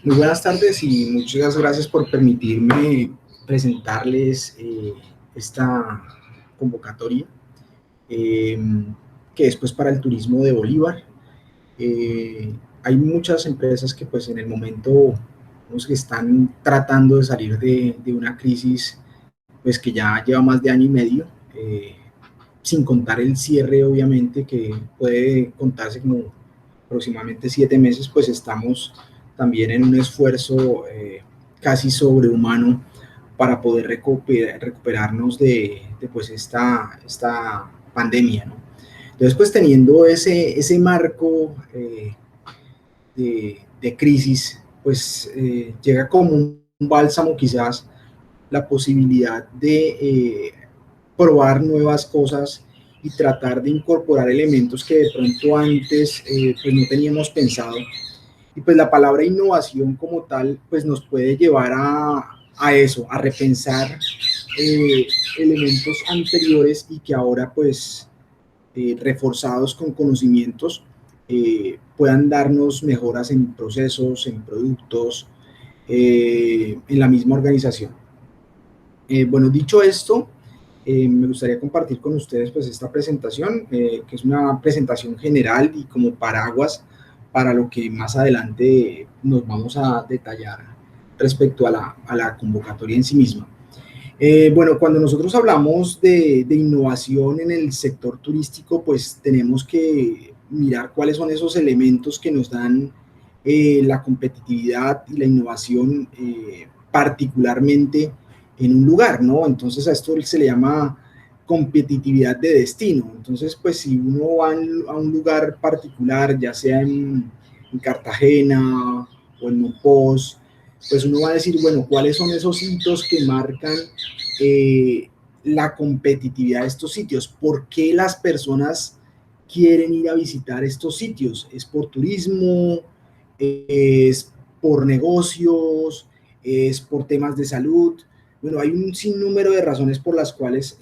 Muy buenas tardes y muchas gracias por permitirme presentarles esta convocatoria eh, que es pues para el turismo de Bolívar. Hay muchas empresas que pues en el momento que están tratando de salir de una crisis pues que ya lleva más de año y medio, sin contar el cierre obviamente que puede contarse como aproximadamente 7 meses, pues estamos también en un esfuerzo casi sobrehumano para poder recuperarnos de pues esta pandemia, ¿no? Entonces, pues teniendo ese marco de crisis, pues llega como un bálsamo quizás la posibilidad de probar nuevas cosas y tratar de incorporar elementos que de pronto antes pues no teníamos pensado. Y pues la palabra innovación como tal pues nos puede llevar a eso, a repensar elementos anteriores y que ahora pues reforzados con conocimientos puedan darnos mejoras en procesos, en productos, en la misma organización. Bueno, dicho esto, me gustaría compartir con ustedes pues esta presentación, que es una presentación general y como paraguas para lo que más adelante nos vamos a detallar respecto a la convocatoria en sí misma. Bueno, cuando nosotros hablamos de innovación en el sector turístico, pues tenemos que mirar cuáles son esos elementos que nos dan la competitividad y la innovación, particularmente en un lugar, ¿no? Entonces a esto se le llama competitividad de destino. Entonces, pues si uno va a un lugar particular, ya sea en Cartagena o en Monpós, pues uno va a decir, bueno, ¿cuáles son esos hitos que marcan la competitividad de estos sitios? ¿Por qué las personas quieren ir a visitar estos sitios? ¿Es por turismo? ¿Es por negocios? ¿Es por temas de salud? Bueno, hay un sinnúmero de razones por las cuales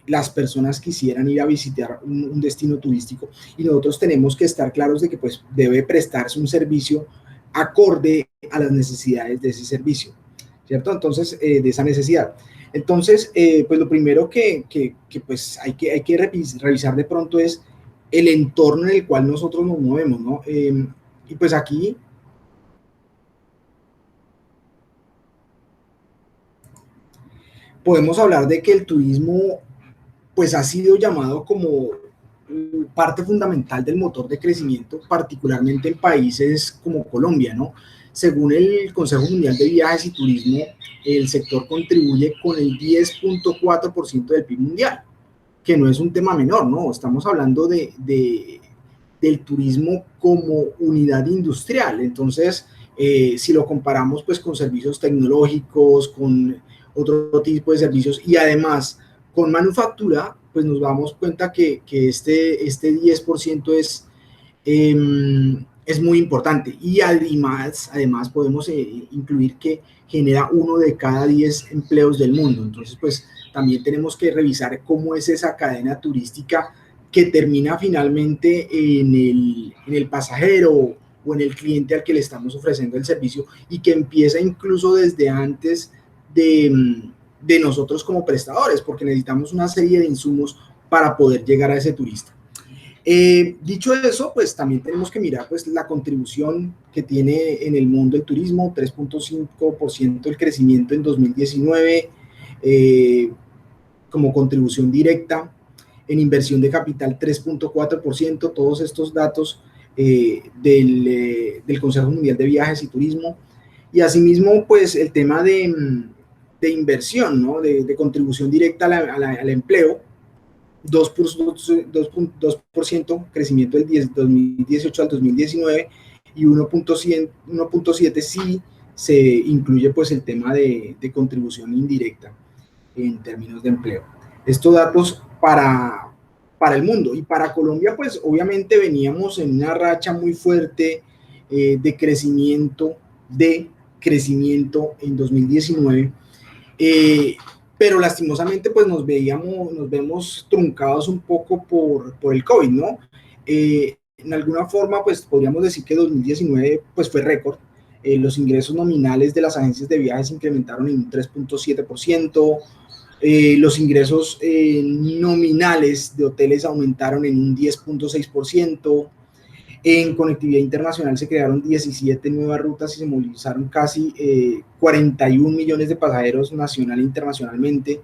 las personas quisieran ir a visitar un destino turístico, y nosotros tenemos que estar claros de que pues debe prestarse un servicio acorde a las necesidades de ese servicio, ¿cierto? Entonces, de esa necesidad. Entonces, pues lo primero que pues hay que revisar de pronto es el entorno en el cual nosotros nos movemos, ¿no? Y pues aquí podemos hablar de que el turismo pues ha sido llamado como parte fundamental del motor de crecimiento, particularmente en países como Colombia, ¿no? Según el Consejo Mundial de Viajes y Turismo, el sector contribuye con el 10.4% del PIB mundial, que no es un tema menor, ¿no? Estamos hablando del turismo como unidad industrial. Entonces, si lo comparamos pues con servicios tecnológicos, con otro tipo de servicios y además con manufactura, pues nos damos cuenta que este 10% es muy importante. Y además podemos incluir que genera 1 de cada 10 empleos del mundo. Entonces, pues también tenemos que revisar cómo es esa cadena turística que termina finalmente en el pasajero o en el cliente al que le estamos ofreciendo el servicio, y que empieza incluso desde antes de nosotros como prestadores, porque necesitamos una serie de insumos para poder llegar a ese turista. Dicho eso, pues también tenemos que mirar pues la contribución que tiene en el mundo el turismo: 3.5% del crecimiento en 2019, como contribución directa. En inversión de capital 3.4%, todos estos datos del Consejo Mundial de Viajes y Turismo. Y asimismo, pues el tema de inversión, ¿no? De contribución directa al empleo: 2% crecimiento del 2018 al 2019, y 1.7 si se incluye pues el tema de contribución indirecta en términos de empleo. Estos datos para el mundo. Y para Colombia, pues obviamente veníamos en una racha muy fuerte de crecimiento en 2019, pero lastimosamente pues nos vemos truncados un poco por el COVID, ¿no? En alguna forma pues podríamos decir que 2019 pues fue récord. Los ingresos nominales de las agencias de viajes se incrementaron en un 3.7%, los ingresos nominales de hoteles aumentaron en un 10.6%. En conectividad internacional se crearon 17 nuevas rutas y se movilizaron casi 41 millones de pasajeros nacional e internacionalmente.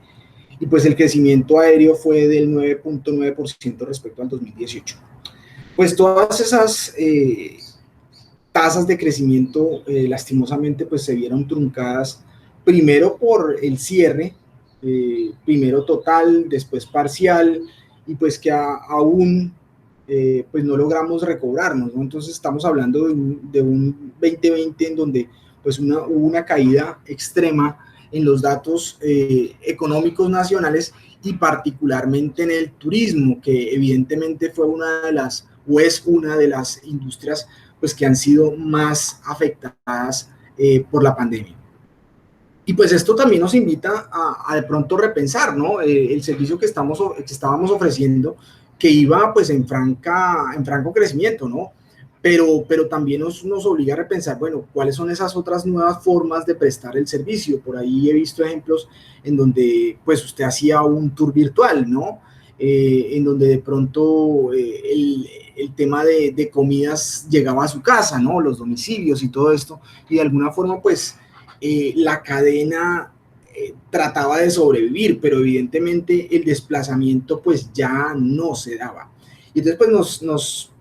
Y pues el crecimiento aéreo fue del 9.9% respecto al 2018. Pues todas esas tasas de crecimiento lastimosamente pues se vieron truncadas primero por el cierre, primero total, después parcial, y pues que aún pues no logramos recobrarnos, ¿no? Entonces estamos hablando de un 2020 en donde pues hubo una caída extrema en los datos económicos nacionales y particularmente en el turismo, que evidentemente fue una de las, o es una de las industrias pues que han sido más afectadas por la pandemia. Y pues esto también nos invita a de pronto repensar, ¿no? El servicio que estábamos ofreciendo, que iba pues en franco crecimiento, ¿no? Pero también nos obliga a repensar, bueno, ¿cuáles son esas otras nuevas formas de prestar el servicio? Por ahí he visto ejemplos en donde pues usted hacía un tour virtual, ¿no? En donde de pronto el tema de comidas llegaba a su casa, ¿no? Los domicilios y todo esto, y de alguna forma pues la cadena trataba de sobrevivir, pero evidentemente el desplazamiento pues ya no se daba. Y entonces pues nos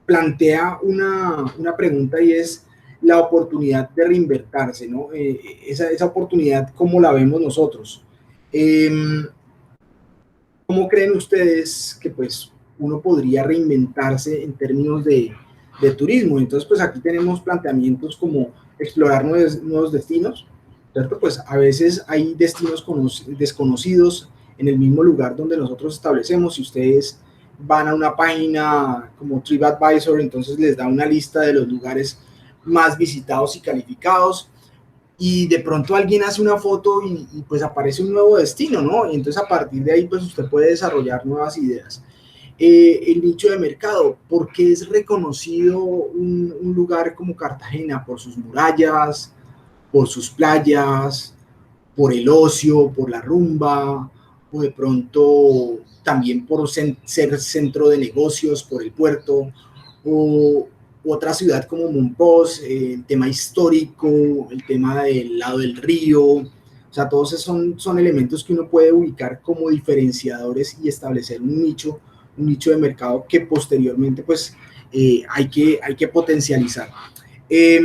plantea una pregunta y es la oportunidad de reinvertirse, ¿no? Esa oportunidad, ¿cómo la vemos nosotros? ¿Cómo creen ustedes que pues uno podría reinventarse en términos de turismo? Entonces pues aquí tenemos planteamientos como explorar nuevos destinos, ¿cierto? Pues a veces hay destinos desconocidos en el mismo lugar donde nosotros establecemos. Si ustedes van a una página como TripAdvisor, entonces les da una lista de los lugares más visitados y calificados, y de pronto alguien hace una foto y pues aparece un nuevo destino, ¿no? Y entonces a partir de ahí pues usted puede desarrollar nuevas ideas. El nicho de mercado, ¿por qué es reconocido un lugar como Cartagena? Por sus murallas, por sus playas, por el ocio, por la rumba, o de pronto también por ser centro de negocios, por el puerto, o otra ciudad como Monpós, el tema histórico, el tema del lado del río. O sea, todos esos son elementos que uno puede ubicar como diferenciadores y establecer un nicho de mercado que posteriormente pues hay que potencializar. Eh,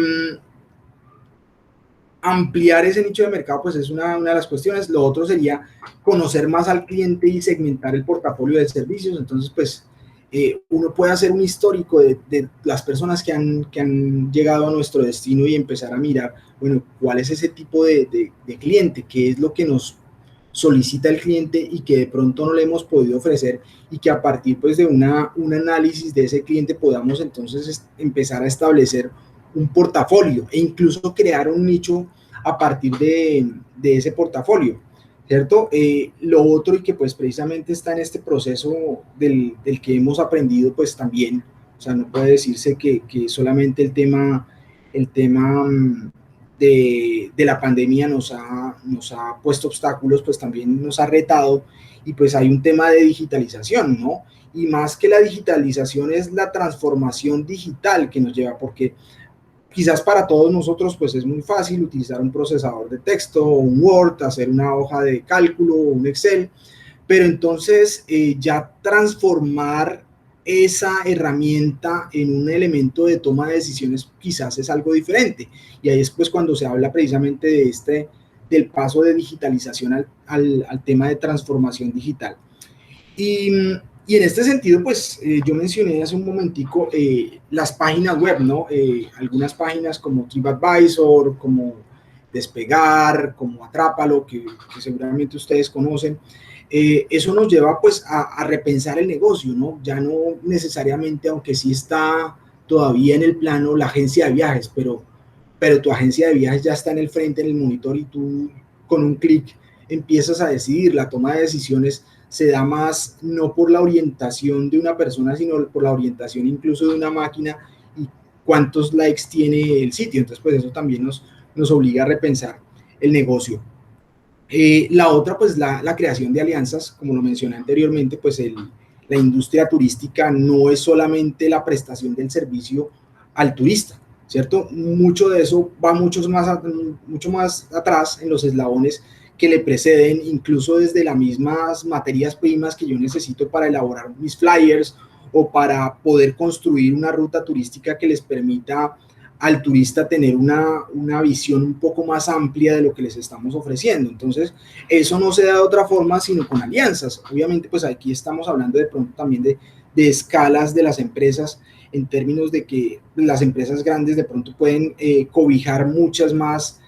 Ampliar ese nicho de mercado pues es una de las cuestiones. Lo otro sería conocer más al cliente y segmentar el portafolio de servicios. Entonces pues uno puede hacer un histórico de las personas que han llegado a nuestro destino y empezar a mirar, bueno, cuál es ese tipo de cliente, qué es lo que nos solicita el cliente y que de pronto no le hemos podido ofrecer, y que a partir pues de un análisis de ese cliente podamos entonces empezar a establecer un portafolio e incluso crear un nicho a partir de ese portafolio, ¿cierto? Lo otro, y que pues precisamente está en este proceso del que hemos aprendido pues también, o sea, no puede decirse que solamente el tema de la pandemia nos ha puesto obstáculos, pues también nos ha retado, y pues hay un tema de digitalización, ¿no? Y más que la digitalización es la transformación digital que nos lleva, porque quizás para todos nosotros pues es muy fácil utilizar un procesador de texto, un Word, hacer una hoja de cálculo o un Excel, pero entonces ya transformar esa herramienta en un elemento de toma de decisiones quizás es algo diferente. Y ahí es pues cuando se habla precisamente del paso de digitalización al tema de transformación digital. Y, y en este sentido, pues yo mencioné hace un momentico las páginas web, ¿no? Algunas páginas como TripAdvisor, como Despegar, como Atrápalo, que seguramente ustedes conocen. Eso nos lleva pues a repensar el negocio, ¿no? Ya no necesariamente, aunque sí está todavía en el plano la agencia de viajes, pero tu agencia de viajes ya está en el frente, en el monitor, y tú con un clic empiezas a decidir. La toma de decisiones se da más no por la orientación de una persona, sino por la orientación incluso de una máquina y cuántos likes tiene el sitio. Entonces, pues eso también nos obliga a repensar el negocio. La otra, pues la creación de alianzas, como lo mencioné anteriormente, pues la industria turística no es solamente la prestación del servicio al turista, ¿cierto? Mucho de eso va mucho más atrás en los eslabones que le preceden, incluso desde las mismas materias primas que yo necesito para elaborar mis flyers o para poder construir una ruta turística que les permita al turista tener una visión un poco más amplia de lo que les estamos ofreciendo. Entonces, eso no se da de otra forma, sino con alianzas. Obviamente, pues aquí estamos hablando de pronto también de escalas de las empresas, en términos de que las empresas grandes de pronto pueden cobijar muchas más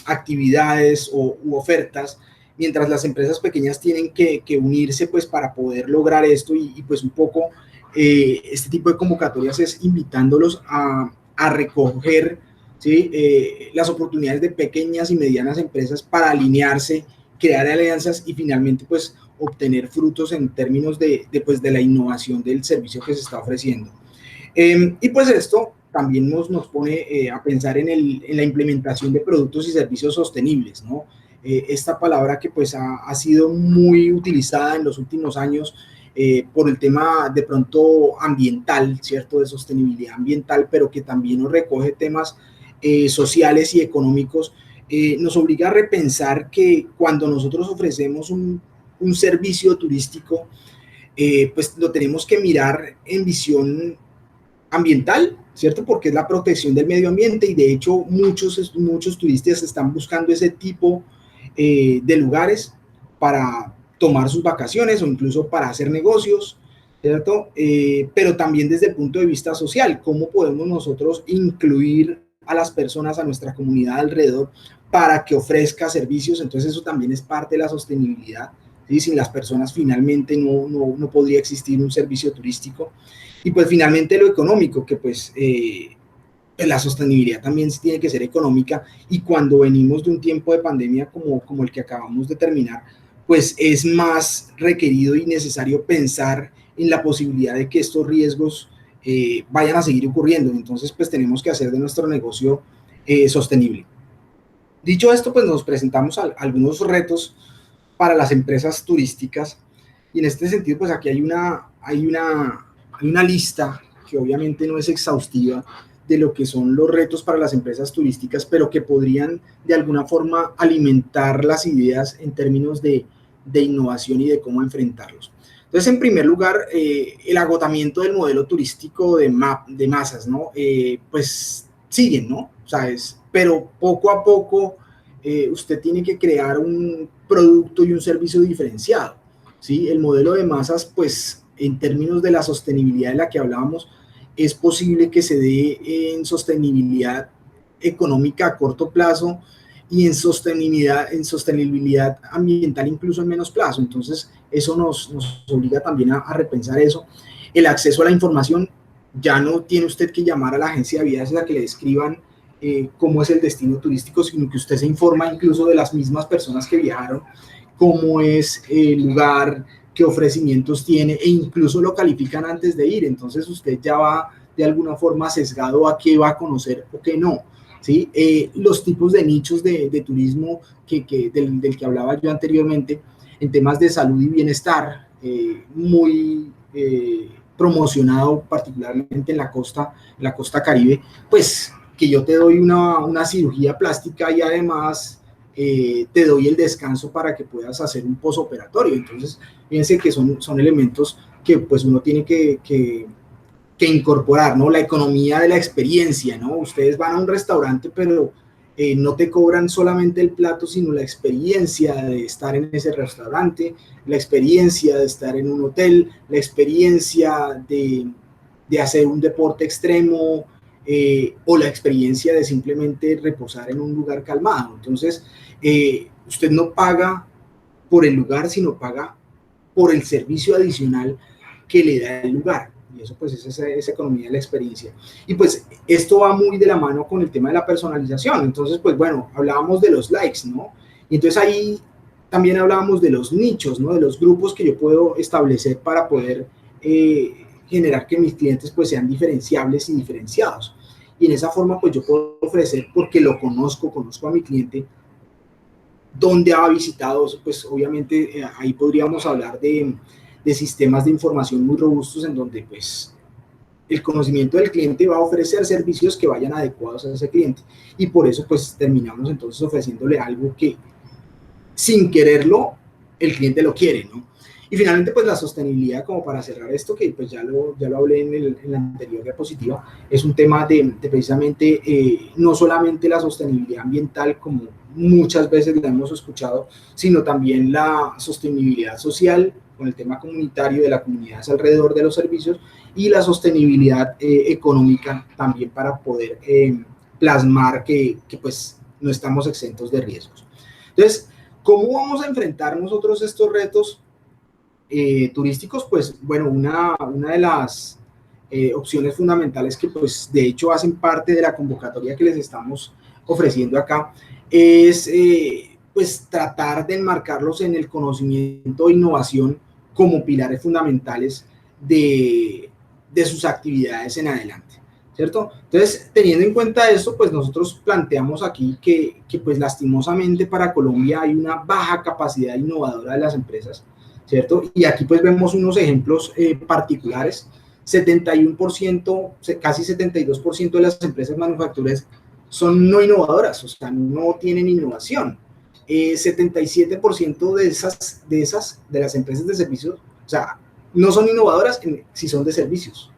actividades u ofertas, mientras las empresas pequeñas tienen que unirse pues para poder lograr esto y pues un poco este tipo de convocatorias es invitándolos a recoger, ¿sí? Las oportunidades de pequeñas y medianas empresas para alinearse, crear alianzas y finalmente pues obtener frutos en términos pues, de la innovación del servicio que se está ofreciendo. Y pues esto también nos pone a pensar en la implementación de productos y servicios sostenibles, ¿no? Esta palabra que pues ha sido muy utilizada en los últimos años por el tema de pronto ambiental, ¿cierto? De sostenibilidad ambiental, pero que también nos recoge temas sociales y económicos, nos obliga a repensar que cuando nosotros ofrecemos un servicio turístico, pues lo tenemos que mirar en visión ambiental, ¿cierto? Porque es la protección del medio ambiente y de hecho muchos turistas están buscando ese tipo de lugares para tomar sus vacaciones o incluso para hacer negocios, ¿cierto? Pero también desde el punto de vista social, ¿cómo podemos nosotros incluir a las personas, a nuestra comunidad alrededor para que ofrezca servicios? Entonces eso también es parte de la sostenibilidad, ¿sí? Sin las personas finalmente no podría existir un servicio turístico. Y pues finalmente lo económico, que pues la sostenibilidad también tiene que ser económica y cuando venimos de un tiempo de pandemia como el que acabamos de terminar, pues es más requerido y necesario pensar en la posibilidad de que estos riesgos vayan a seguir ocurriendo. Entonces, pues tenemos que hacer de nuestro negocio sostenible. Dicho esto, pues nos presentamos algunos retos para las empresas turísticas y en este sentido, pues aquí hay una lista que obviamente no es exhaustiva de lo que son los retos para las empresas turísticas, pero que podrían de alguna forma alimentar las ideas en términos de innovación y de cómo enfrentarlos. Entonces, en primer lugar, el agotamiento del modelo turístico de masas, ¿no? Pues siguen, ¿no? ¿Sabes? Pero poco a poco usted tiene que crear un producto y un servicio diferenciado, ¿sí? El modelo de masas, pues, en términos de la sostenibilidad de la que hablábamos, es posible que se dé en sostenibilidad económica a corto plazo y en sostenibilidad ambiental incluso en menos plazo. Entonces, eso nos obliga también a repensar eso. El acceso a la información, ya no tiene usted que llamar a la agencia de viajes a que le describan cómo es el destino turístico, sino que usted se informa incluso de las mismas personas que viajaron, cómo es el lugar, qué ofrecimientos tiene e incluso lo califican antes de ir. Entonces usted ya va de alguna forma sesgado a qué va a conocer o qué no. ¿Sí? Los tipos de nichos de turismo del que hablaba yo anteriormente en temas de salud y bienestar, muy promocionado particularmente en la costa Caribe, pues que yo te doy una cirugía plástica y además te doy el descanso para que puedas hacer un posoperatorio. Entonces, fíjense que son elementos que pues uno tiene que incorporar, ¿no? La economía de la experiencia, ¿no? Ustedes van a un restaurante, pero no te cobran solamente el plato, sino la experiencia de estar en ese restaurante, la experiencia de estar en un hotel, la experiencia de hacer un deporte extremo, o la experiencia de simplemente reposar en un lugar calmado. Entonces, usted no paga por el lugar, sino paga por el servicio adicional que le da el lugar. Y eso pues es esa economía de la experiencia. Y pues esto va muy de la mano con el tema de la personalización. Entonces, pues bueno, hablábamos de los likes, ¿no? Y entonces ahí también hablábamos de los nichos, ¿no? De los grupos que yo puedo establecer para poder generar que mis clientes pues sean diferenciables y diferenciados. Y en esa forma pues yo puedo ofrecer, porque lo conozco a mi cliente, dónde ha visitado, pues obviamente ahí podríamos hablar de sistemas de información muy robustos en donde pues el conocimiento del cliente va a ofrecer servicios que vayan adecuados a ese cliente. Y por eso pues terminamos entonces ofreciéndole algo que sin quererlo el cliente lo quiere, ¿no? Y finalmente, pues la sostenibilidad, como para cerrar esto, que pues ya lo hablé en la anterior diapositiva, es un tema de precisamente no solamente la sostenibilidad ambiental, como muchas veces la hemos escuchado, sino también la sostenibilidad social, con el tema comunitario de las comunidades alrededor de los servicios, y la sostenibilidad económica también para poder plasmar que pues no estamos exentos de riesgos. Entonces, ¿cómo vamos a enfrentar nosotros estos retos turísticos? Pues bueno, una de las opciones fundamentales que pues de hecho hacen parte de la convocatoria que les estamos ofreciendo acá es pues tratar de enmarcarlos en el conocimiento e innovación como pilares fundamentales de sus actividades en adelante, ¿cierto? Entonces, teniendo en cuenta esto, pues nosotros planteamos aquí que pues lastimosamente para Colombia hay una baja capacidad innovadora de las empresas, ¿cierto? Y aquí pues vemos unos ejemplos particulares. 71%, casi 72% de las empresas manufactureras son no innovadoras, o sea, no tienen innovación. 77% de las empresas de servicios, o sea, no son innovadoras si son de servicios.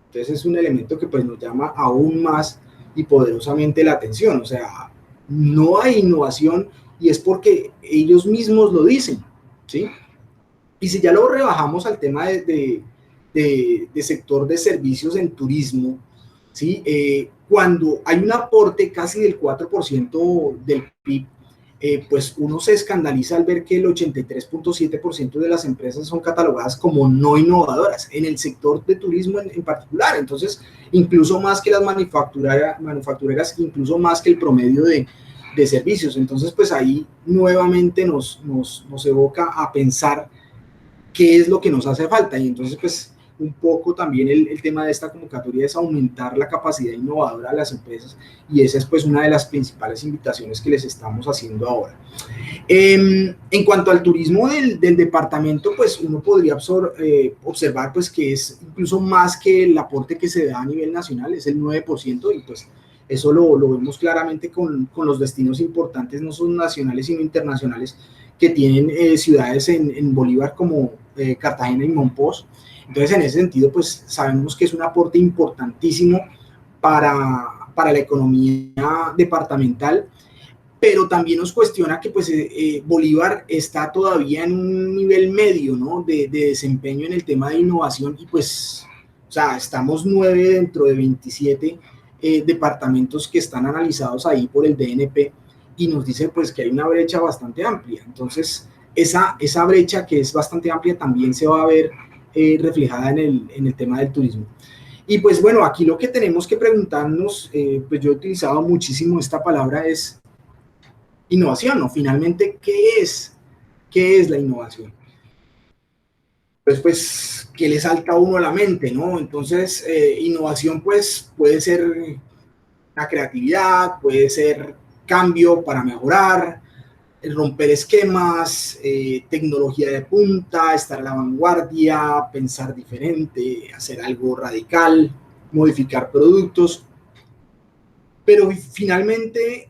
Entonces es un elemento que pues nos llama aún más y poderosamente la atención. O sea, no hay innovación y es porque ellos mismos lo dicen, ¿sí? Y si ya lo rebajamos al tema de sector de servicios en turismo, ¿sí? Cuando hay un aporte casi del 4% del PIB, pues uno se escandaliza al ver que el 83.7% de las empresas son catalogadas como no innovadoras, en el sector de turismo en particular. Entonces, incluso más que las manufactureras, incluso más que el promedio de servicios. Entonces, pues ahí nuevamente nos evoca a pensar qué es lo que nos hace falta. Y entonces, pues, un poco también el tema de esta convocatoria es aumentar la capacidad innovadora de las empresas, y esa es pues una de las principales invitaciones que les estamos haciendo ahora. En cuanto al turismo del departamento, pues uno podría observar pues que es incluso más que el aporte que se da a nivel nacional, es el 9%, y pues eso lo vemos claramente con los destinos importantes, no solo nacionales sino internacionales, que tienen ciudades en Bolívar como Cartagena y Monpós. Entonces, en ese sentido, pues sabemos que es un aporte importantísimo para la economía departamental, pero también nos cuestiona que pues Bolívar está todavía en un nivel medio, ¿no? de desempeño en el tema de innovación, y pues, o sea, estamos 9 dentro de 27 departamentos que están analizados ahí por el DNP, y nos dice pues que hay una brecha bastante amplia. Entonces, esa brecha que es bastante amplia también se va a ver reflejada en el tema del turismo. Y pues bueno, aquí lo que tenemos que preguntarnos, pues yo he utilizado muchísimo esta palabra, es innovación, ¿no? Finalmente, ¿qué es? ¿Qué es la innovación? Pues, ¿qué le salta a uno a la mente, no? Entonces, innovación, pues, puede ser la creatividad, puede ser cambio para mejorar, romper esquemas, tecnología de punta, estar a la vanguardia, pensar diferente, hacer algo radical, modificar productos. Pero finalmente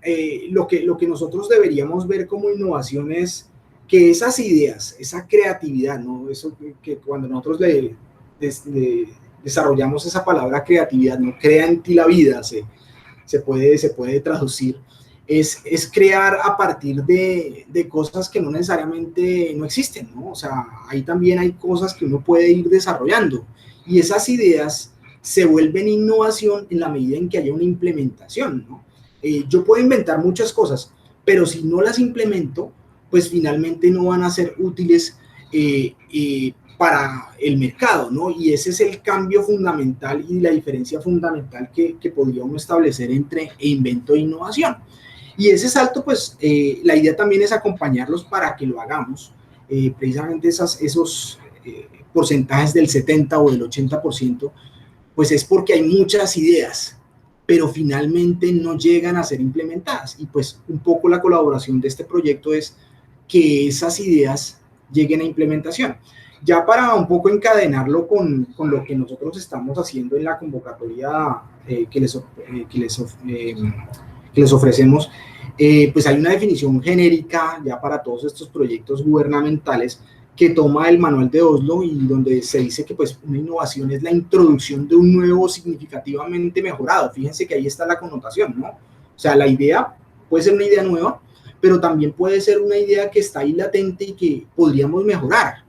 lo que nosotros deberíamos ver como innovación es que esas ideas, esa creatividad, ¿no? Eso que cuando nosotros le desarrollamos esa palabra creatividad, no crea en ti la vida, se puede traducir, es crear a partir de cosas que no necesariamente no existen, ¿no? O sea, ahí también hay cosas que uno puede ir desarrollando, y esas ideas se vuelven innovación en la medida en que haya una implementación, ¿no? Yo puedo inventar muchas cosas, pero si no las implemento, pues finalmente no van a ser útiles para el mercado, ¿no? Y ese es el cambio fundamental y la diferencia fundamental que podría uno establecer entre invento e innovación. Y ese salto, pues, la idea también es acompañarlos para que lo hagamos. Precisamente esos porcentajes del 70 o del 80%, pues es porque hay muchas ideas, pero finalmente no llegan a ser implementadas. Y pues un poco la colaboración de este proyecto es que esas ideas lleguen a implementación. Ya para un poco encadenarlo con lo que nosotros estamos haciendo en la convocatoria que les ofrecemos, pues hay una definición genérica ya para todos estos proyectos gubernamentales que toma el manual de Oslo y donde se dice que pues una innovación es la introducción de un nuevo significativamente mejorado. Fíjense que ahí está la connotación, ¿no? O sea, la idea puede ser una idea nueva, pero también puede ser una idea que está ahí latente y que podríamos mejorar.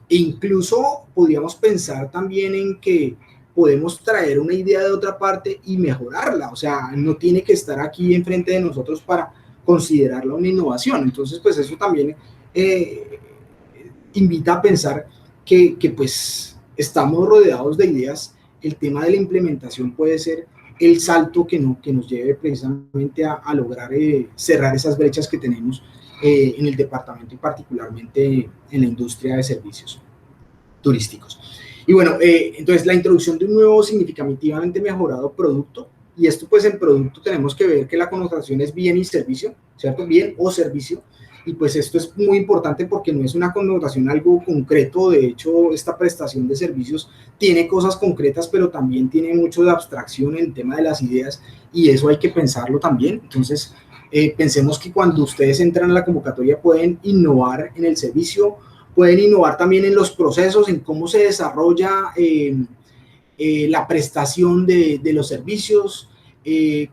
E incluso podríamos pensar también en que podemos traer una idea de otra parte y mejorarla. O sea, no tiene que estar aquí enfrente de nosotros para considerarla una innovación. Entonces, pues eso también invita a pensar que pues estamos rodeados de ideas. El tema de la implementación puede ser el salto que nos lleve precisamente a lograr cerrar esas brechas que tenemos en el departamento y particularmente en la industria de servicios turísticos. Y bueno, entonces la introducción de un nuevo significativamente mejorado producto, y esto pues en producto tenemos que ver que la connotación es bien y servicio, ¿cierto? Bien o servicio, y pues esto es muy importante porque no es una connotación algo concreto. De hecho, esta prestación de servicios tiene cosas concretas, pero también tiene mucho de abstracción en el tema de las ideas, y eso hay que pensarlo también. Entonces, pensemos que cuando ustedes entran a la convocatoria pueden innovar en el servicio, pueden innovar también en los procesos, en cómo se desarrolla la prestación de los servicios,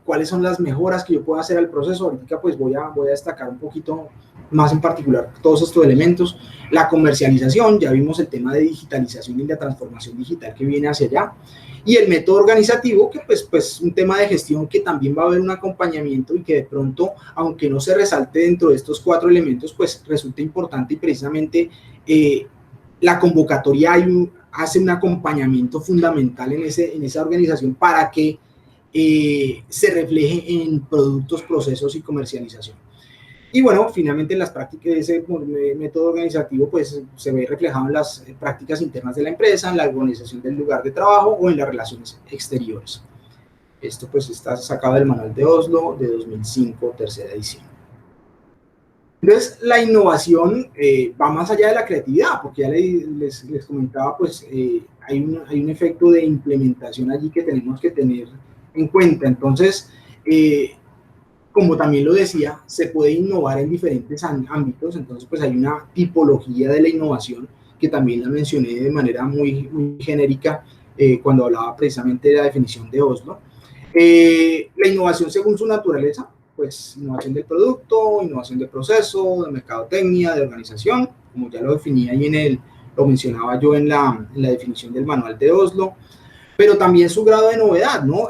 cuáles son las mejoras que yo puedo hacer al proceso. Ahorita pues voy a destacar un poquito más en particular todos estos elementos. La comercialización, ya vimos el tema de digitalización y la transformación digital que viene hacia allá. Y el método organizativo, que pues un tema de gestión que también va a haber un acompañamiento y que de pronto, aunque no se resalte dentro de estos 4 elementos, pues resulta importante, y precisamente la convocatoria hace un acompañamiento fundamental en esa organización para que se refleje en productos, procesos y comercialización. Y bueno, finalmente en las prácticas de ese método organizativo pues se ve reflejado en las prácticas internas de la empresa, en la organización del lugar de trabajo o en las relaciones exteriores. Esto pues está sacado del manual de Oslo de 2005, tercera edición. Entonces, la innovación va más allá de la creatividad, porque ya les comentaba, pues hay un efecto de implementación allí que tenemos que tener en cuenta. Entonces, como también lo decía, se puede innovar en diferentes ámbitos. Entonces, pues hay una tipología de la innovación que también la mencioné de manera muy genérica cuando hablaba precisamente de la definición de Oslo. La innovación según su naturaleza, pues innovación del producto, innovación del proceso, de mercadotecnia, de organización, como ya lo definía y lo mencionaba yo en la definición del manual de Oslo, pero también su grado de novedad, ¿no?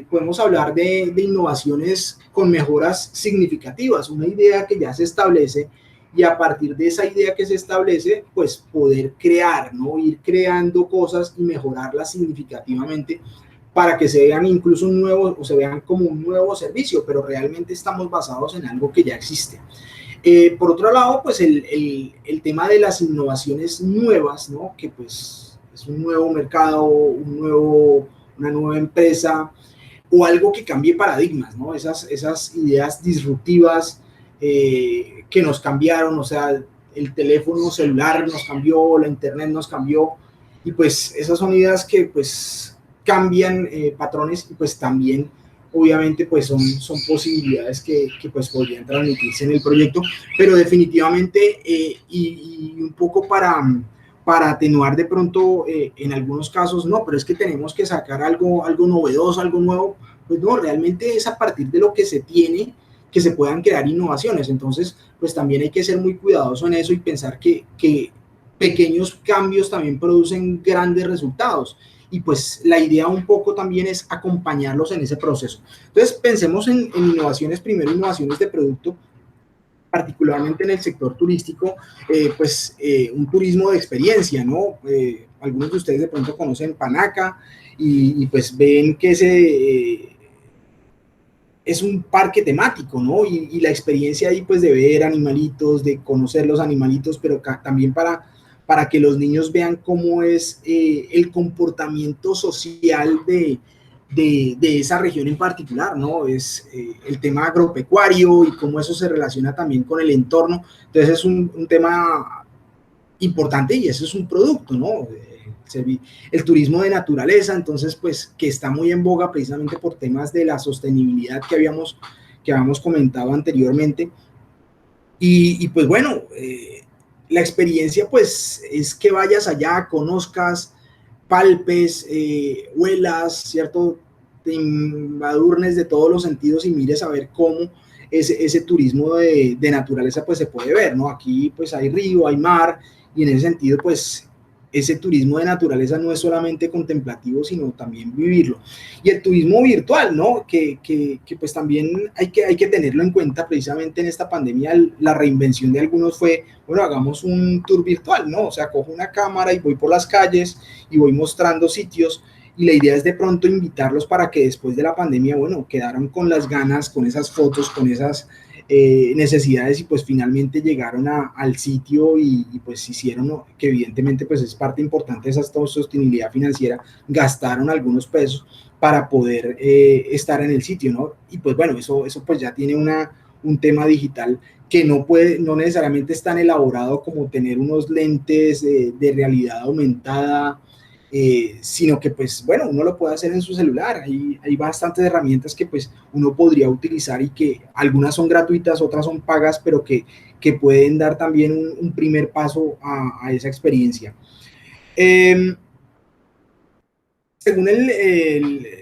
Podemos hablar de innovaciones con mejoras significativas, una idea que ya se establece, y a partir de esa idea que se establece, pues poder crear, ¿no? Ir creando cosas y mejorarlas significativamente para que se vean incluso un nuevo, o se vean como un nuevo servicio, pero realmente estamos basados en algo que ya existe. Por otro lado, pues el tema de las innovaciones nuevas, ¿no? Que pues es un nuevo mercado, una nueva empresa, o algo que cambie paradigmas, ¿no? Esas ideas disruptivas que nos cambiaron, o sea, el teléfono celular nos cambió, la internet nos cambió, y pues esas son ideas que pues cambian patrones, y pues también obviamente pues son posibilidades que pues podrían transmitirse en el proyecto, pero definitivamente y un poco para atenuar de pronto en algunos casos, no, pero es que tenemos que sacar algo novedoso, algo nuevo. Pues no, realmente es a partir de lo que se tiene que se puedan crear innovaciones. Entonces, pues también hay que ser muy cuidadoso en eso y pensar que pequeños cambios también producen grandes resultados. Y pues la idea un poco también es acompañarlos en ese proceso. Entonces, pensemos en innovaciones, primero innovaciones de producto, particularmente en el sector turístico, un turismo de experiencia, ¿no? Algunos de ustedes de pronto conocen Panaca y pues ven que es un parque temático, ¿no? Y la experiencia ahí, pues, de ver animalitos, de conocer los animalitos, pero también para que los niños vean cómo es el comportamiento social de esa región en particular, ¿no? Es el tema agropecuario y cómo eso se relaciona también con el entorno. Entonces es un tema importante y eso es un producto, ¿no? El turismo de naturaleza, entonces, pues, que está muy en boga precisamente por temas de la sostenibilidad que habíamos comentado anteriormente. Y pues bueno, la experiencia, pues, es que vayas allá, conozcas, palpes, huelas, ¿cierto? Te embadurnes de todos los sentidos y mires a ver cómo ese turismo de naturaleza pues se puede ver, ¿no? Aquí pues hay río, hay mar y en ese sentido pues ese turismo de naturaleza no es solamente contemplativo, sino también vivirlo. Y el turismo virtual, ¿no? Que pues también hay que tenerlo en cuenta precisamente en esta pandemia. La reinvención de algunos fue, bueno, hagamos un tour virtual, ¿no? O sea, cojo una cámara y voy por las calles y voy mostrando sitios y la idea es de pronto invitarlos para que después de la pandemia, bueno, quedaron con las ganas, con esas fotos, con esas necesidades y pues finalmente llegaron al sitio y pues hicieron, ¿no? Que evidentemente pues es parte importante de esa sostenibilidad financiera, gastaron algunos pesos para poder estar en el sitio, ¿no? Y pues bueno, eso pues ya tiene un tema digital que no necesariamente es tan elaborado como tener unos lentes de realidad aumentada, sino que pues bueno, uno lo puede hacer en su celular. Hay bastantes herramientas que pues uno podría utilizar y que algunas son gratuitas, otras son pagas, pero que pueden dar también un primer paso a esa experiencia. Según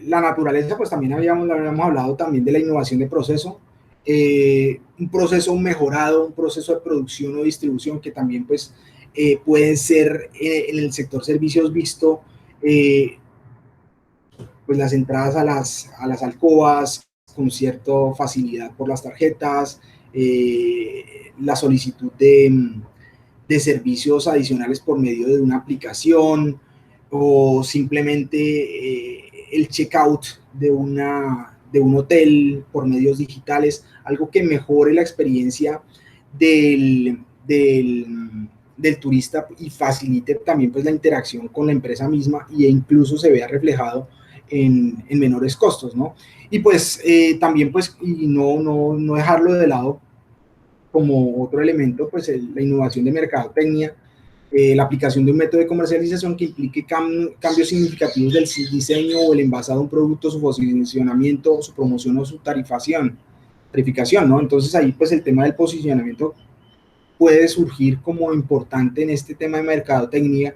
la naturaleza, pues también habíamos hablado también de la innovación de proceso, un proceso mejorado, un proceso de producción o distribución que también pues puede ser en el sector servicios visto, pues las entradas a las alcobas con cierta facilidad por las tarjetas, la solicitud de servicios adicionales por medio de una aplicación o simplemente el checkout de un hotel por medios digitales, algo que mejore la experiencia del turista y facilite también pues la interacción con la empresa misma e incluso se vea reflejado en menores costos, ¿no? Y pues también pues y no dejarlo de lado como otro elemento, pues la innovación de mercadotecnia, la aplicación de un método de comercialización que implique cambios significativos del diseño o el envasado de un producto, su posicionamiento, su promoción o su tarificación, ¿no? Entonces ahí pues el tema del posicionamiento puede surgir como importante en este tema de mercadotecnia.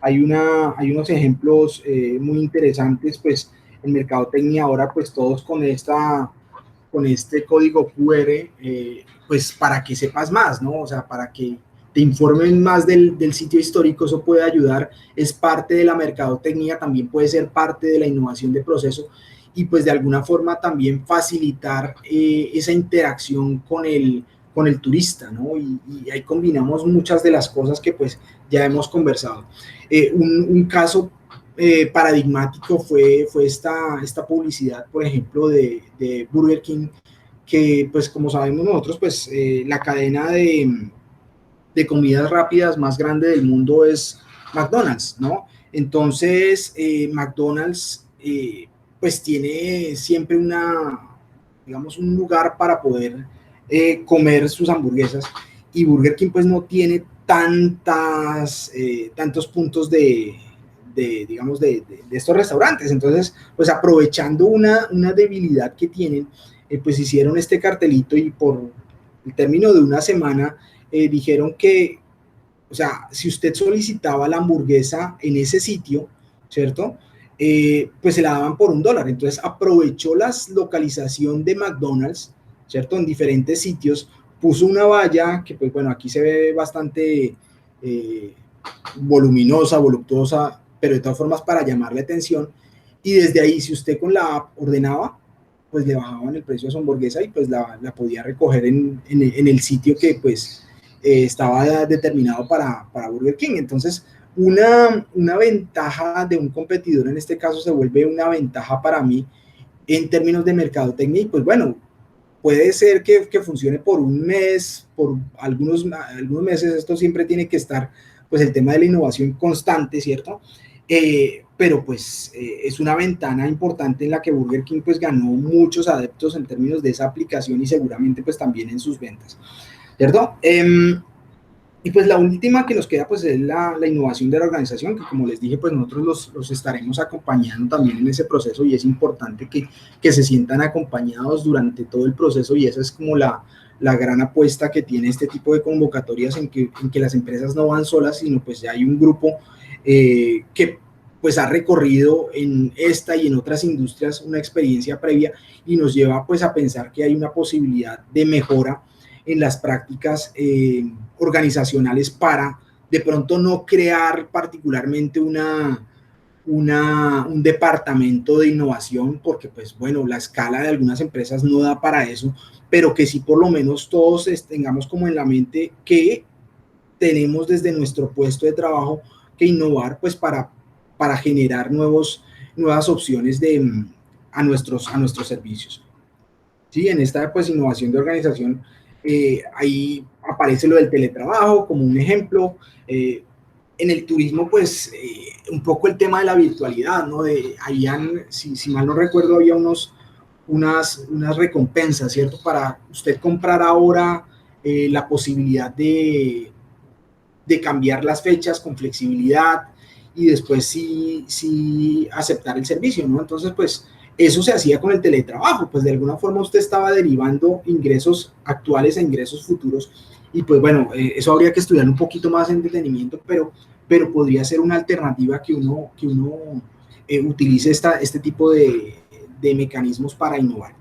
Hay unos ejemplos muy interesantes, pues en mercadotecnia ahora pues todos con este código QR, pues para que sepas más, ¿no? O sea, para que te informen más del sitio histórico, eso puede ayudar, es parte de la mercadotecnia, también puede ser parte de la innovación de proceso y pues de alguna forma también facilitar esa interacción con el turista, ¿no? Y ahí combinamos muchas de las cosas que pues ya hemos conversado. Un caso paradigmático fue esta publicidad, por ejemplo, de Burger King, que pues como sabemos nosotros, pues la cadena de comidas rápidas más grande del mundo es McDonald's, ¿no? Entonces, McDonald's pues tiene siempre digamos, un lugar para poder comer sus hamburguesas y Burger King pues no tiene tantos puntos digamos, de estos restaurantes. Entonces, pues aprovechando una debilidad que tienen, pues hicieron este cartelito y por el término de una semana dijeron que, o sea, si usted solicitaba la hamburguesa en ese sitio, ¿cierto? Pues se la daban por $1. Entonces aprovechó la localización de McDonald's, ¿cierto? En diferentes sitios, puso una valla que, pues bueno, aquí se ve bastante voluminosa, voluptuosa, pero de todas formas para llamar la atención. Y desde ahí, si usted con la app ordenaba, pues le bajaban el precio de su hamburguesa y pues la podía recoger en el sitio que pues estaba determinado para Burger King. Entonces, una ventaja de un competidor en este caso se vuelve una ventaja para mí en términos de mercadotecnia, y pues bueno, puede ser que funcione por un mes, por algunos meses. Esto siempre tiene que estar, pues el tema de la innovación constante, ¿cierto? Pero pues es una ventana importante en la que Burger King pues ganó muchos adeptos en términos de esa aplicación y seguramente pues también en sus ventas, ¿cierto? Y pues la última que nos queda pues es la innovación de la organización, que como les dije pues nosotros los estaremos acompañando también en ese proceso, y es importante que se sientan acompañados durante todo el proceso, y esa es como la gran apuesta que tiene este tipo de convocatorias, en que las empresas no van solas, sino pues ya hay un grupo que pues ha recorrido en esta y en otras industrias una experiencia previa, y nos lleva pues a pensar que hay una posibilidad de mejora en las prácticas organizacionales para de pronto no crear particularmente un departamento de innovación, porque pues bueno, la escala de algunas empresas no da para eso, pero que sí por lo menos todos tengamos como en la mente que tenemos desde nuestro puesto de trabajo que innovar pues para generar nuevas opciones a nuestros servicios. Sí, en esta pues innovación de organización, ahí aparece lo del teletrabajo como un ejemplo. En el turismo, pues un poco el tema de la virtualidad, ¿no? Si mal no recuerdo, había unas recompensas, ¿cierto? Para usted comprar ahora la posibilidad de cambiar las fechas con flexibilidad, y después sí aceptar el servicio, ¿no? Entonces, pues eso se hacía con el teletrabajo, pues de alguna forma usted estaba derivando ingresos actuales a ingresos futuros, y pues bueno, eso habría que estudiar un poquito más en detenimiento, pero podría ser una alternativa que uno utilice este tipo de mecanismos para innovar.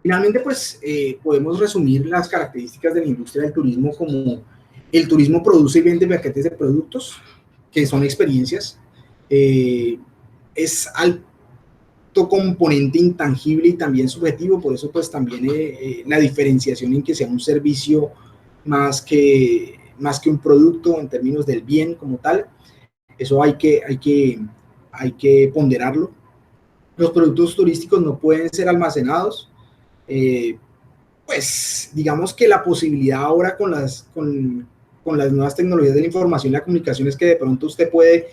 Finalmente, pues podemos resumir las características de la industria del turismo como: el turismo produce y vende paquetes de productos, que son experiencias, es alto componente intangible y también subjetivo, por eso pues también la diferenciación en que sea un servicio más que un producto en términos del bien como tal, eso hay que ponderarlo. Los productos turísticos no pueden ser almacenados. eh, pues digamos que la posibilidad ahora con las nuevas tecnologías de la información y la comunicación es que de pronto usted puede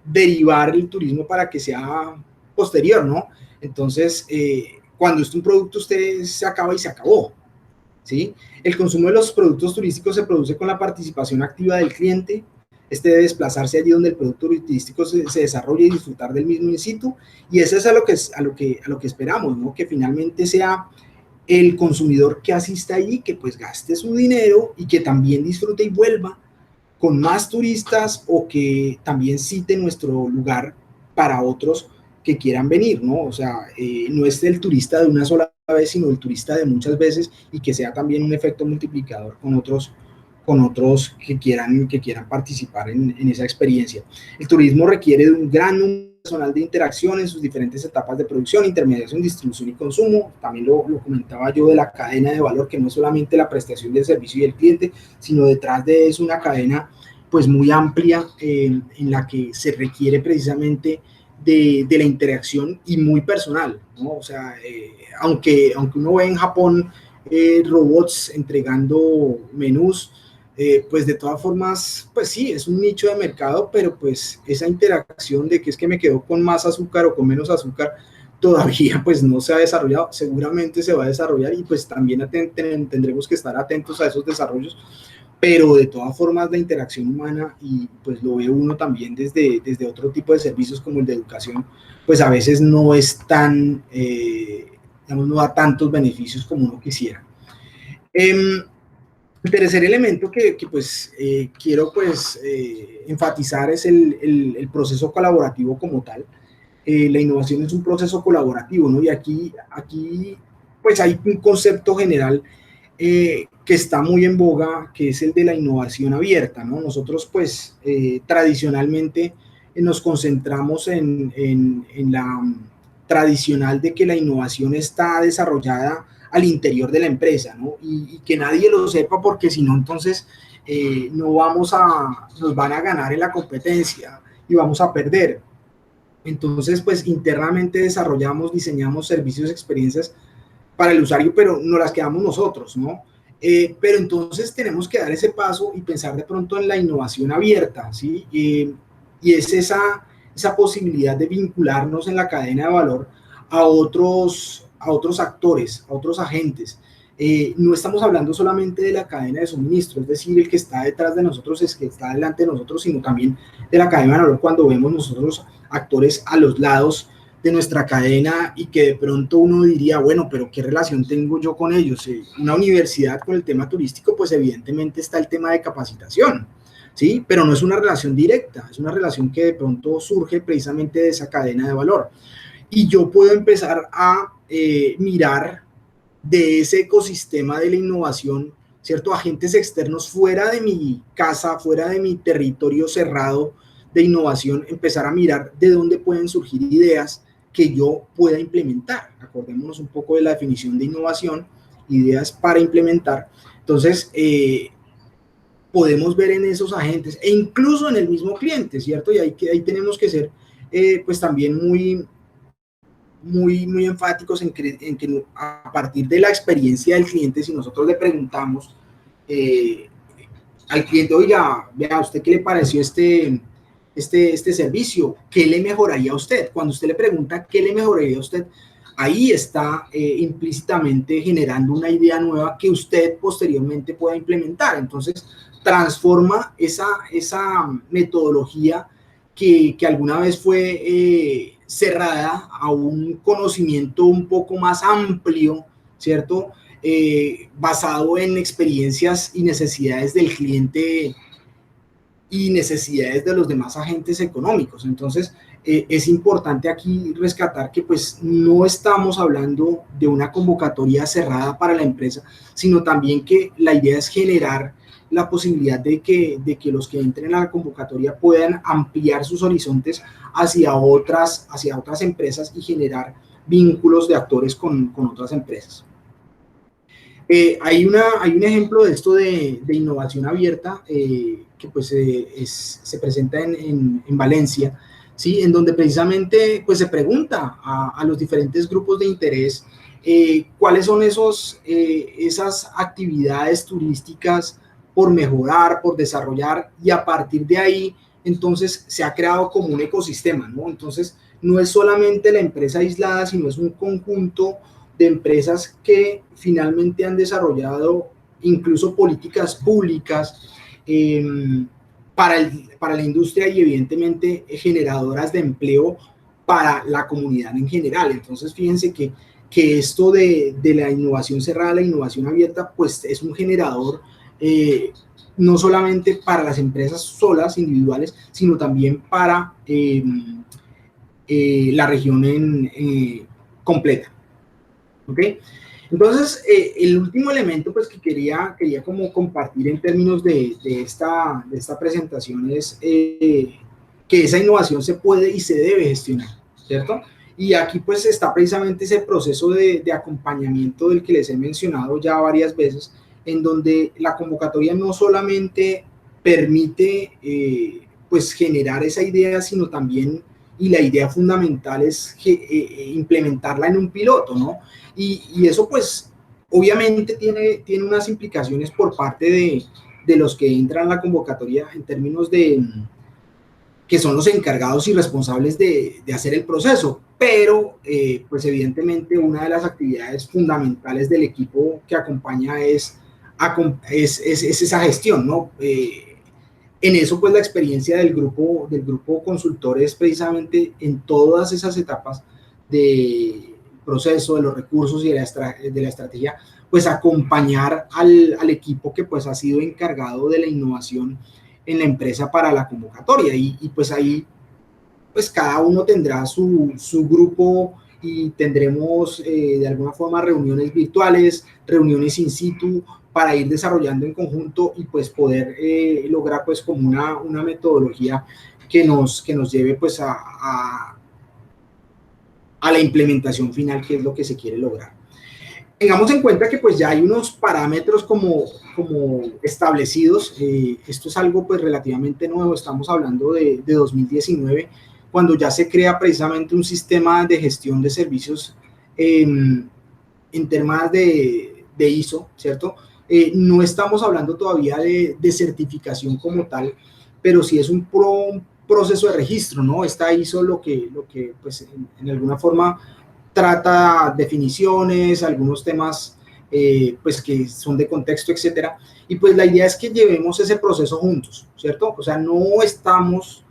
derivar el turismo para que sea posterior, ¿no? Entonces, cuando es un producto, usted se acaba y se acabó, ¿sí? El consumo de los productos turísticos se produce con la participación activa del cliente. Este debe desplazarse allí donde el producto turístico se desarrolla y disfrutar del mismo in situ, y eso es a lo que esperamos, ¿no? Que finalmente sea el consumidor que asista ahí, que pues gaste su dinero y que también disfrute y vuelva con más turistas, o que también cite nuestro lugar para otros que quieran venir, ¿no? O sea, no es el turista de una sola vez, sino el turista de muchas veces, y que sea también un efecto multiplicador con otros que quieran participar en esa experiencia. El turismo requiere de un gran número personal de interacción en sus diferentes etapas de producción, intermediación, distribución y consumo. También lo comentaba yo de la cadena de valor, que no es solamente la prestación del servicio y el cliente, sino detrás de eso una cadena pues muy amplia, en la que se requiere precisamente de la interacción y muy personal, ¿no? O sea, aunque uno ve en Japón robots entregando menús, pues de todas formas, pues sí, es un nicho de mercado, pero pues esa interacción de que es que me quedo con más azúcar o con menos azúcar, todavía pues no se ha desarrollado. Seguramente se va a desarrollar, y pues también tendremos que estar atentos a esos desarrollos, pero de todas formas la interacción humana, y pues lo ve uno también desde otro tipo de servicios como el de educación, pues a veces no es digamos, no da tantos beneficios como uno quisiera. El tercer elemento que pues quiero pues enfatizar es el proceso colaborativo como tal. La innovación es un proceso colaborativo, ¿no? Y aquí pues hay un concepto general que está muy en boga, que es el de la innovación abierta, ¿no? Nosotros pues tradicionalmente nos concentramos en la tradicional de que la innovación está desarrollada al interior de la empresa, ¿no? Y que nadie lo sepa, porque si no, entonces nos van a ganar en la competencia y vamos a perder. Entonces, pues internamente desarrollamos, diseñamos servicios, experiencias para el usuario, pero no las quedamos nosotros, ¿no? Pero entonces tenemos que dar ese paso y pensar de pronto en la innovación abierta, ¿sí? Y es esa posibilidad de vincularnos en la cadena de valor a otros actores, a otros agentes. No estamos hablando solamente de la cadena de suministro, es decir, el que está detrás de nosotros es que está delante de nosotros, sino también de la cadena de valor cuando vemos nosotros actores a los lados de nuestra cadena y que de pronto uno diría, bueno, pero ¿qué relación tengo yo con ellos? Una universidad con el tema turístico, pues evidentemente está el tema de capacitación, ¿sí? Pero no es una relación directa, es una relación que de pronto surge precisamente de esa cadena de valor. Y yo puedo empezar a mirar de ese ecosistema de la innovación, ¿cierto? Agentes externos fuera de mi casa, fuera de mi territorio cerrado de innovación, empezar a mirar de dónde pueden surgir ideas que yo pueda implementar. Acordémonos un poco de la definición de innovación, ideas para implementar. Entonces, podemos ver en esos agentes e incluso en el mismo cliente, ¿cierto? Y ahí tenemos que ser, pues también muy enfáticos en que a partir de la experiencia del cliente, si nosotros le preguntamos al cliente, oiga, vea, ¿usted qué le pareció este servicio? ¿Qué le mejoraría a usted? Cuando usted le pregunta qué le mejoraría a usted, ahí está implícitamente generando una idea nueva que usted posteriormente pueda implementar. Entonces, transforma esa metodología que alguna vez fue cerrada a un conocimiento un poco más amplio, ¿cierto? Basado en experiencias y necesidades del cliente y necesidades de los demás agentes económicos. Entonces, es importante aquí rescatar que pues no estamos hablando de una convocatoria cerrada para la empresa, sino también que la idea es generar la posibilidad de que los que entren a la convocatoria puedan ampliar sus horizontes hacia otras empresas y generar vínculos de actores con otras empresas. Hay un ejemplo de esto de innovación abierta que pues se presenta en Valencia, ¿sí? En donde precisamente pues se pregunta a los diferentes grupos de interés cuáles son esas actividades turísticas por mejorar, por desarrollar, y a partir de ahí entonces se ha creado como un ecosistema, ¿no? Entonces no es solamente la empresa aislada, sino es un conjunto de empresas que finalmente han desarrollado incluso políticas públicas para la industria y evidentemente generadoras de empleo para la comunidad en general. Entonces, fíjense que esto de la innovación cerrada, la innovación abierta, pues es un generador no solamente para las empresas solas, individuales, sino también para la región completa. ¿Ok? Entonces, el último elemento pues, que quería como compartir en términos de esta presentación es que esa innovación se puede y se debe gestionar, ¿cierto? Y aquí pues está precisamente ese proceso de acompañamiento del que les he mencionado ya varias veces, en donde la convocatoria no solamente permite pues generar esa idea, sino también, y la idea fundamental es implementarla en un piloto, ¿no? Y eso pues obviamente tiene unas implicaciones por parte de los que entran a la convocatoria en términos de que son los encargados y responsables de hacer el proceso, pero pues evidentemente una de las actividades fundamentales del equipo que acompaña es esa gestión, ¿no? En eso, pues la experiencia del grupo consultor es precisamente en todas esas etapas del proceso, de los recursos y de la estrategia, pues acompañar al equipo que pues ha sido encargado de la innovación en la empresa para la convocatoria. Y pues ahí, pues cada uno tendrá su grupo y tendremos de alguna forma reuniones virtuales, reuniones in situ, para ir desarrollando en conjunto y pues poder lograr pues como una metodología que nos lleve pues a la implementación final, que es lo que se quiere lograr. Tengamos en cuenta que pues ya hay unos parámetros como establecidos, esto es algo pues relativamente nuevo, estamos hablando de 2019, cuando ya se crea precisamente un sistema de gestión de servicios en temas de ISO, ¿cierto? No estamos hablando todavía de certificación como tal, pero sí es un proceso de registro, ¿no? Esta ISO lo que pues, en alguna forma trata definiciones, algunos temas pues que son de contexto, etcétera. Y pues la idea es que llevemos ese proceso juntos, ¿cierto? O sea, no estamos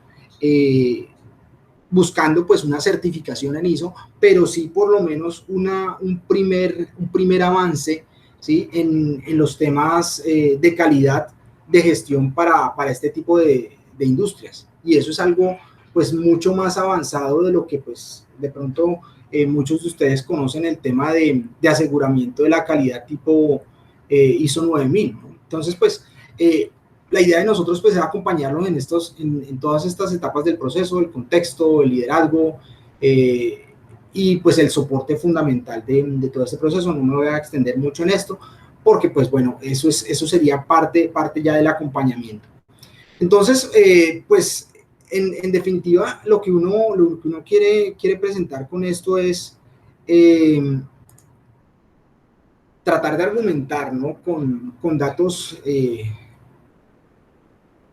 buscando pues una certificación en ISO, pero sí por lo menos un primer avance, ¿sí? En los temas de calidad de gestión para este tipo de industrias. Y eso es algo pues mucho más avanzado de lo que pues de pronto muchos de ustedes conocen el tema de aseguramiento de la calidad tipo ISO 9000, ¿no? Entonces pues la idea de nosotros pues es acompañarlos en todas estas etapas del proceso, el contexto, el liderazgo y pues el soporte fundamental de todo este proceso. No me voy a extender mucho en esto porque pues bueno, eso sería parte ya del acompañamiento. Entonces, pues en definitiva lo que uno quiere presentar con esto es tratar de argumentar, ¿no? Con datos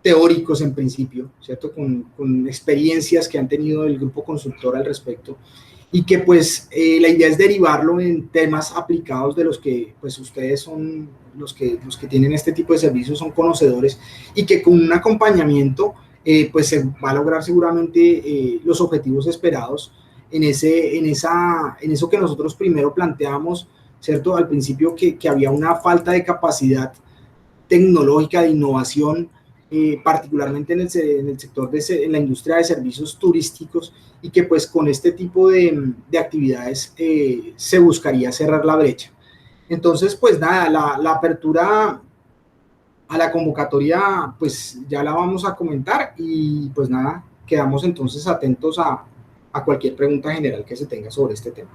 teóricos en principio, ¿cierto? Con experiencias que han tenido el grupo consultor al respecto y que pues la idea es derivarlo en temas aplicados de los que pues ustedes son los que tienen este tipo de servicios, son conocedores y que con un acompañamiento pues se va a lograr seguramente los objetivos esperados en eso que nosotros primero planteamos, ¿cierto? Al principio que había una falta de capacidad tecnológica de innovación particularmente en el sector en la industria de servicios turísticos y que pues con este tipo de actividades se buscaría cerrar la brecha. Entonces pues nada, la apertura a la convocatoria pues ya la vamos a comentar y pues nada, quedamos entonces atentos a cualquier pregunta general que se tenga sobre este tema.